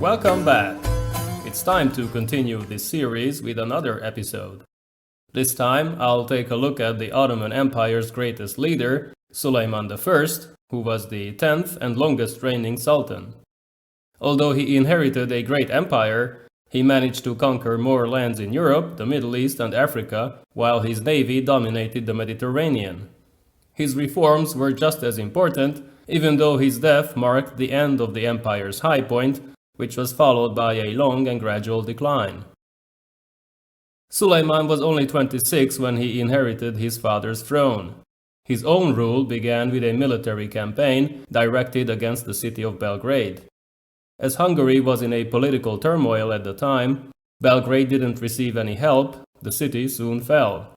Welcome back! It's time to continue this series with another episode. This time I'll take a look at the Ottoman Empire's greatest leader, Suleiman I, who was the 10th and longest reigning sultan. Although he inherited a great empire, he managed to conquer more lands in Europe, the Middle East and Africa, while his navy dominated the Mediterranean. His reforms were just as important, even though his death marked the end of the empire's high point, which was followed by a long and gradual decline. Suleiman was only 26 when he inherited his father's throne. His own rule began with a military campaign directed against the city of Belgrade. As Hungary was in a political turmoil at the time, Belgrade didn't receive any help. The city soon fell.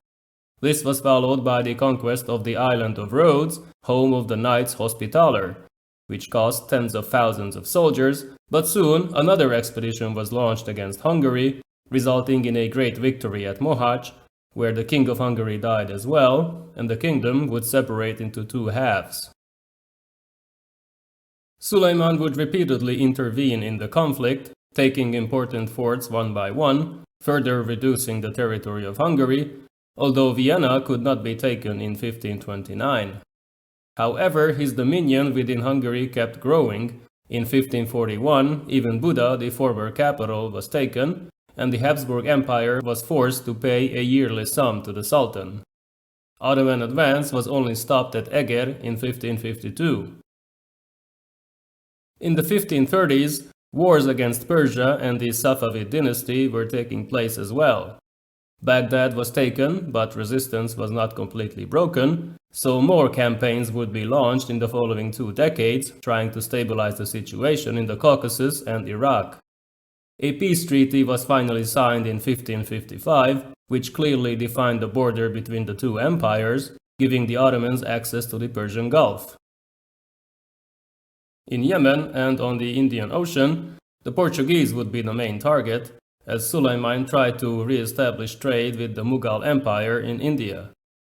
This was followed by the conquest of the island of Rhodes, home of the Knights Hospitaller, which cost tens of thousands of soldiers, but soon another expedition was launched against Hungary, resulting in a great victory at Mohács, where the King of Hungary died as well, and the kingdom would separate into two halves. Suleiman would repeatedly intervene in the conflict, taking important forts one by one, further reducing the territory of Hungary, although Vienna could not be taken in 1529. However, his dominion within Hungary kept growing. In 1541, even Buda, the former capital, was taken, and the Habsburg Empire was forced to pay a yearly sum to the Sultan. Ottoman advance was only stopped at Eger in 1552. In the 1530s, wars against Persia and the Safavid dynasty were taking place as well. Baghdad was taken, but resistance was not completely broken, so more campaigns would be launched in the following 2 decades, trying to stabilize the situation in the Caucasus and Iraq. A peace treaty was finally signed in 1555, which clearly defined the border between the two empires, giving the Ottomans access to the Persian Gulf. In Yemen and on the Indian Ocean, the Portuguese would be the main target, as Suleiman tried to re-establish trade with the Mughal Empire in India.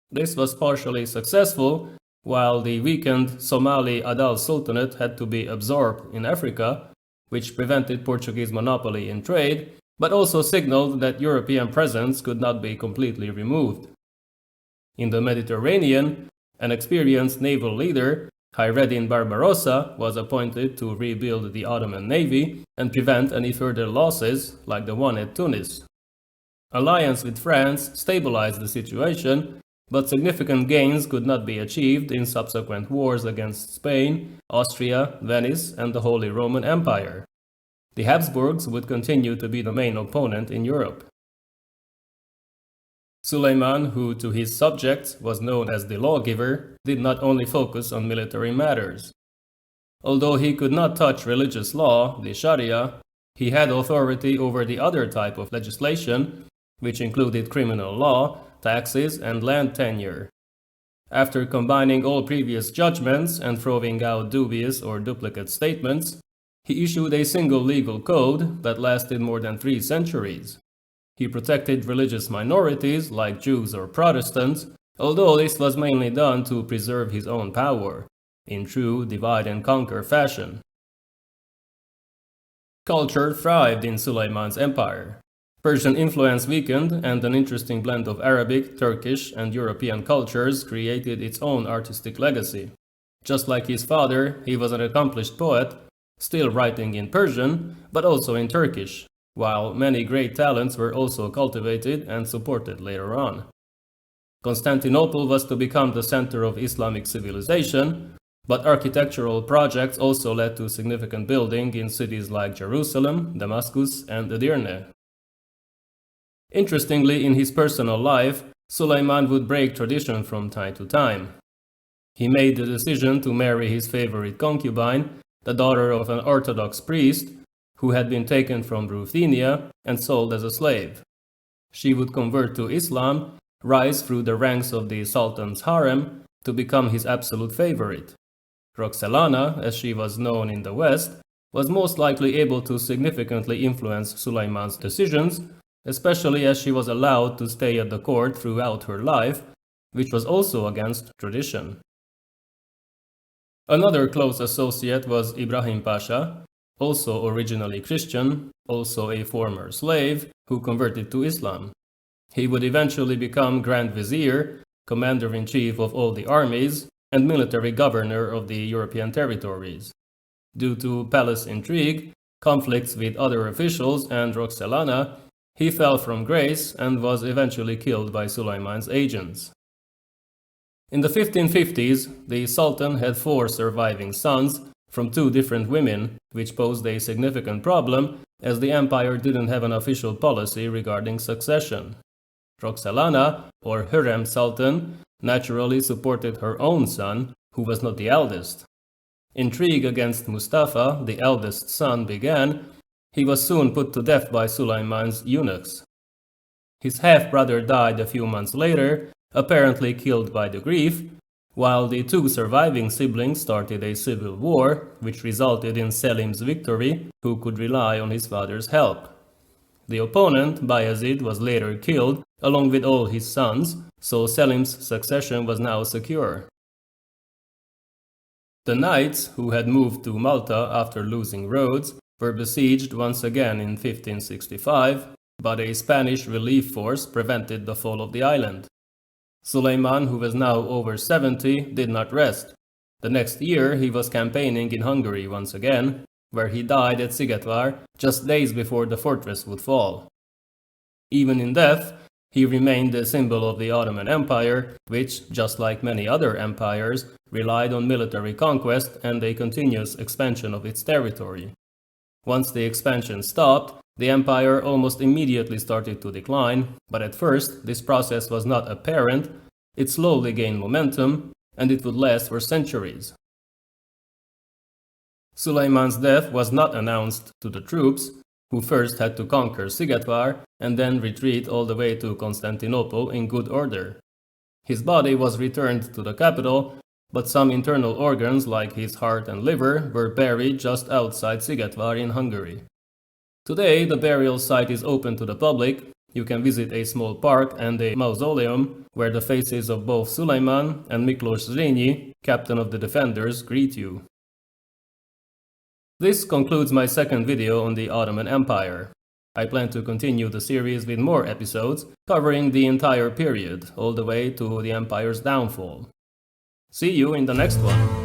This was partially successful, while the weakened Somali Adal Sultanate had to be absorbed in Africa, which prevented Portuguese monopoly in trade, but also signaled that European presence could not be completely removed. In the Mediterranean, an experienced naval leader, Hayreddin Barbarossa, was appointed to rebuild the Ottoman navy and prevent any further losses like the one at Tunis. Alliance with France stabilized the situation, but significant gains could not be achieved in subsequent wars against Spain, Austria, Venice, and the Holy Roman Empire. The Habsburgs would continue to be the main opponent in Europe. Suleiman, who to his subjects was known as the lawgiver, did not only focus on military matters. Although he could not touch religious law, the Sharia, he had authority over the other type of legislation, which included criminal law, taxes, and land tenure. After combining all previous judgments and throwing out dubious or duplicate statements, he issued a single legal code that lasted more than 3 centuries. He protected religious minorities like Jews or Protestants, although this was mainly done to preserve his own power, in true divide-and-conquer fashion. Culture thrived in Suleiman's empire. Persian influence weakened, and an interesting blend of Arabic, Turkish, and European cultures created its own artistic legacy. Just like his father, he was an accomplished poet, still writing in Persian, but also in Turkish, while many great talents were also cultivated and supported later on. Constantinople was to become the center of Islamic civilization, but architectural projects also led to significant building in cities like Jerusalem, Damascus, and Edirne. Interestingly, in his personal life, Suleiman would break tradition from time to time. He made the decision to marry his favorite concubine, the daughter of an Orthodox priest, who had been taken from Ruthenia and sold as a slave. She would convert to Islam, rise through the ranks of the Sultan's harem, to become his absolute favorite. Roxelana, as she was known in the West, was most likely able to significantly influence Sulayman's decisions, especially as she was allowed to stay at the court throughout her life, which was also against tradition. Another close associate was Ibrahim Pasha, also originally Christian, also a former slave, who converted to Islam. He would eventually become Grand Vizier, Commander-in-Chief of all the armies, and military governor of the European territories. Due to palace intrigue, conflicts with other officials and Roxelana, he fell from grace and was eventually killed by Sulayman's agents. In the 1550s, the Sultan had 4 surviving sons from 2 different women, which posed a significant problem as the empire didn't have an official policy regarding succession. Roxelana, or Hürrem Sultan, naturally supported her own son, who was not the eldest. Intrigue against Mustafa, the eldest son, began. He was soon put to death by Sulayman's eunuchs. His half-brother died a few months later, apparently killed by the grief, while the 2 surviving siblings started a civil war, which resulted in Selim's victory, who could rely on his father's help. The opponent, Bayezid, was later killed, along with all his sons, so Selim's succession was now secure. The knights, who had moved to Malta after losing Rhodes, were besieged once again in 1565, but a Spanish relief force prevented the fall of the island. Sulayman, who was now over 70, did not rest. The next year he was campaigning in Hungary once again, where he died at Szigetvár just days before the fortress would fall. Even in death, he remained a symbol of the Ottoman Empire, which, just like many other empires, relied on military conquest and a continuous expansion of its territory. Once the expansion stopped, the empire almost immediately started to decline, but at first this process was not apparent, it slowly gained momentum, and it would last for centuries. Sulayman's death was not announced to the troops, who first had to conquer Szigetvár and then retreat all the way to Constantinople in good order. His body was returned to the capital, but some internal organs like his heart and liver were buried just outside Szigetvár in Hungary. Today, the burial site is open to the public. You can visit a small park and a mausoleum where the faces of both Sulayman and Miklós Zrínyi, captain of the defenders, greet you. This concludes my second video on the Ottoman Empire. I plan to continue the series with more episodes covering the entire period, all the way to the empire's downfall. See you in the next one!